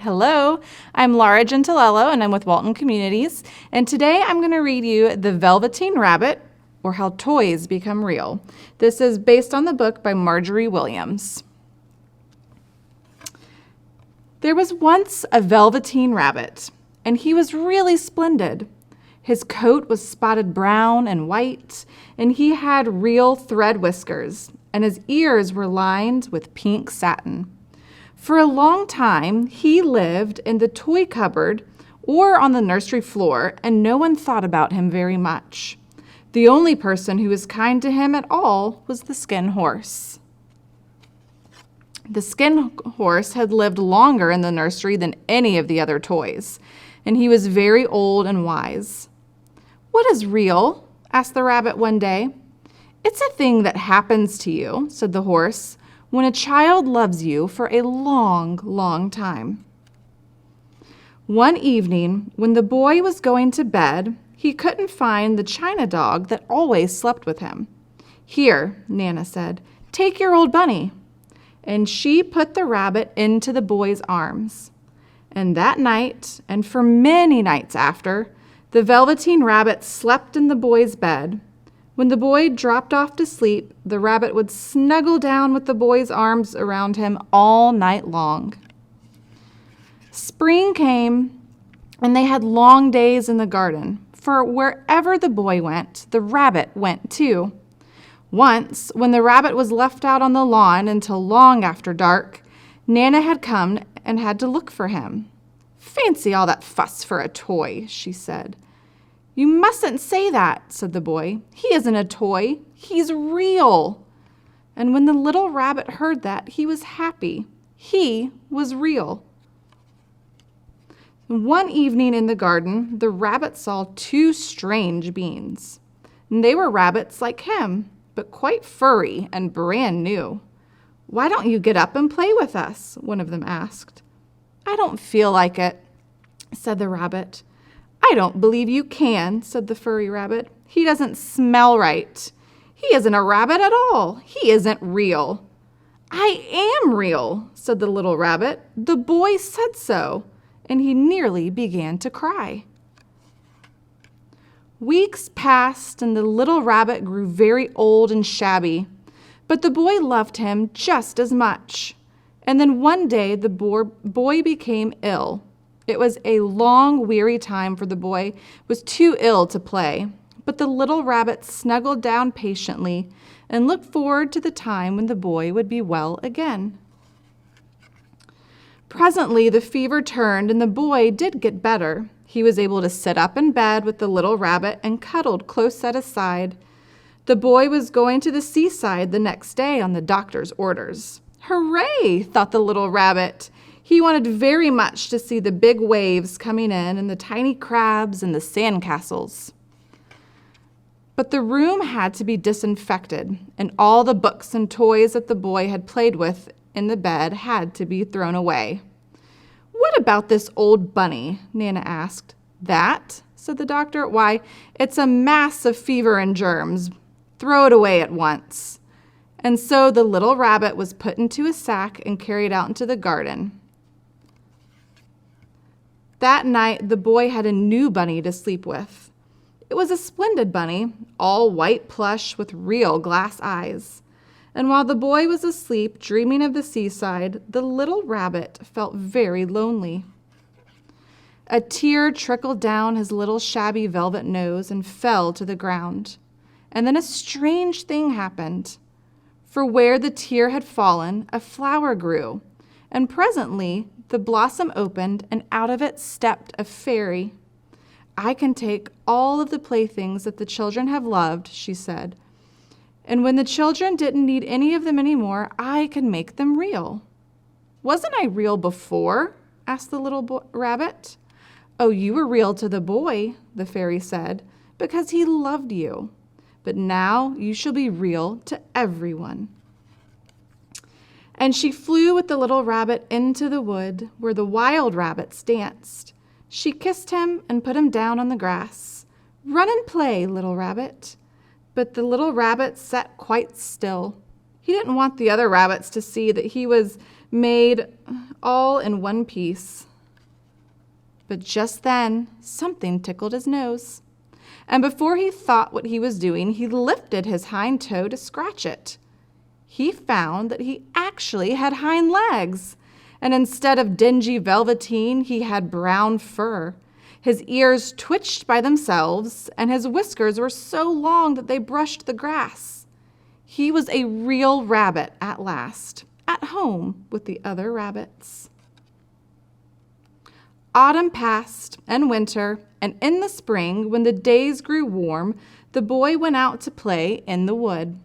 Hello, I'm Laura Gentilello and I'm with Walton Communities, and today I'm going to read you The Velveteen Rabbit, or How Toys Become Real. This is based on the book by Margery Williams. There was once a Velveteen Rabbit, and he was really splendid. His coat was spotted brown and white, and he had real thread whiskers, and his ears were lined with pink satin. For a long time, he lived in the toy cupboard or on the nursery floor, and no one thought about him very much. The only person who was kind to him at all was the Skin Horse. The Skin Horse had lived longer in the nursery than any of the other toys, and he was very old and wise. "What is real?" asked the rabbit one day. "It's a thing that happens to you," said the horse, "when a child loves you for a long, long time." One evening, when the boy was going to bed, he couldn't find the china dog that always slept with him. "Here," Nana said, "take your old bunny." And she put the rabbit into the boy's arms. And that night, and for many nights after, the Velveteen Rabbit slept in the boy's bed. When the boy dropped off to sleep, the rabbit would snuggle down with the boy's arms around him all night long. Spring came, and they had long days in the garden, for wherever the boy went, the rabbit went too. Once, when the rabbit was left out on the lawn until long after dark, Nana had come and had to look for him. "Fancy all that fuss for a toy," she said. "You mustn't say that," said the boy. "He isn't a toy. He's real." And when the little rabbit heard that, he was happy. He was real. One evening in the garden, the rabbit saw two strange beings. They were rabbits like him, but quite furry and brand new. "Why don't you get up and play with us?" one of them asked. "I don't feel like it," said the rabbit. "I don't believe you can," said the furry rabbit. "He doesn't smell right. He isn't a rabbit at all. He isn't real." "I am real," said the little rabbit. "The boy said so," and he nearly began to cry. Weeks passed, and the little rabbit grew very old and shabby, but the boy loved him just as much. And then one day the boy became ill. It was a long, weary time, for the boy was too ill to play. But the little rabbit snuggled down patiently and looked forward to the time when the boy would be well again. Presently, the fever turned, and the boy did get better. He was able to sit up in bed with the little rabbit and cuddled close at his side. The boy was going to the seaside the next day on the doctor's orders. "Hooray!" thought the little rabbit. He wanted very much to see the big waves coming in and the tiny crabs and the sandcastles. But the room had to be disinfected, and all the books and toys that the boy had played with in the bed had to be thrown away. "What about this old bunny?" Nana asked. "That?" said the doctor. "Why, it's a mass of fever and germs. Throw it away at once." And so the little rabbit was put into a sack and carried out into the garden. That night, the boy had a new bunny to sleep with. It was a splendid bunny, all white plush with real glass eyes. And while the boy was asleep, dreaming of the seaside, the little rabbit felt very lonely. A tear trickled down his little shabby velvet nose and fell to the ground. And then a strange thing happened. For where the tear had fallen, a flower grew, and presently the blossom opened, and out of it stepped a fairy. "I can take all of the playthings that the children have loved," she said, "and when the children didn't need any of them anymore, I can make them real." "Wasn't I real before?" asked the little rabbit. "Oh, you were real to the boy," the fairy said, "because he loved you. But now you shall be real to everyone." And she flew with the little rabbit into the wood where the wild rabbits danced. She kissed him and put him down on the grass. "Run and play, little rabbit." But the little rabbit sat quite still. He didn't want the other rabbits to see that he was made all in one piece. But just then, something tickled his nose. And before he thought what he was doing, he lifted his hind toe to scratch it. He found that he actually had hind legs. And instead of dingy velveteen, he had brown fur. His ears twitched by themselves, and his whiskers were so long that they brushed the grass. He was a real rabbit at last, at home with the other rabbits. Autumn passed, and winter, and in the spring, when the days grew warm, the boy went out to play in the wood.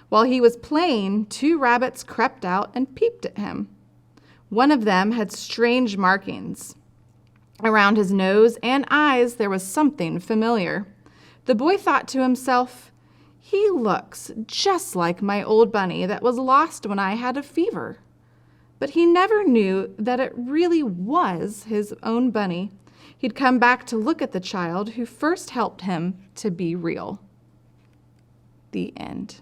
While he was playing, 2 rabbits crept out and peeped at him. One of them had strange markings. Around his nose and eyes there was something familiar. The boy thought to himself, "He looks just like my old bunny that was lost when I had a fever." But he never knew that it really was his own bunny. He'd come back to look at the child who first helped him to be real. The end.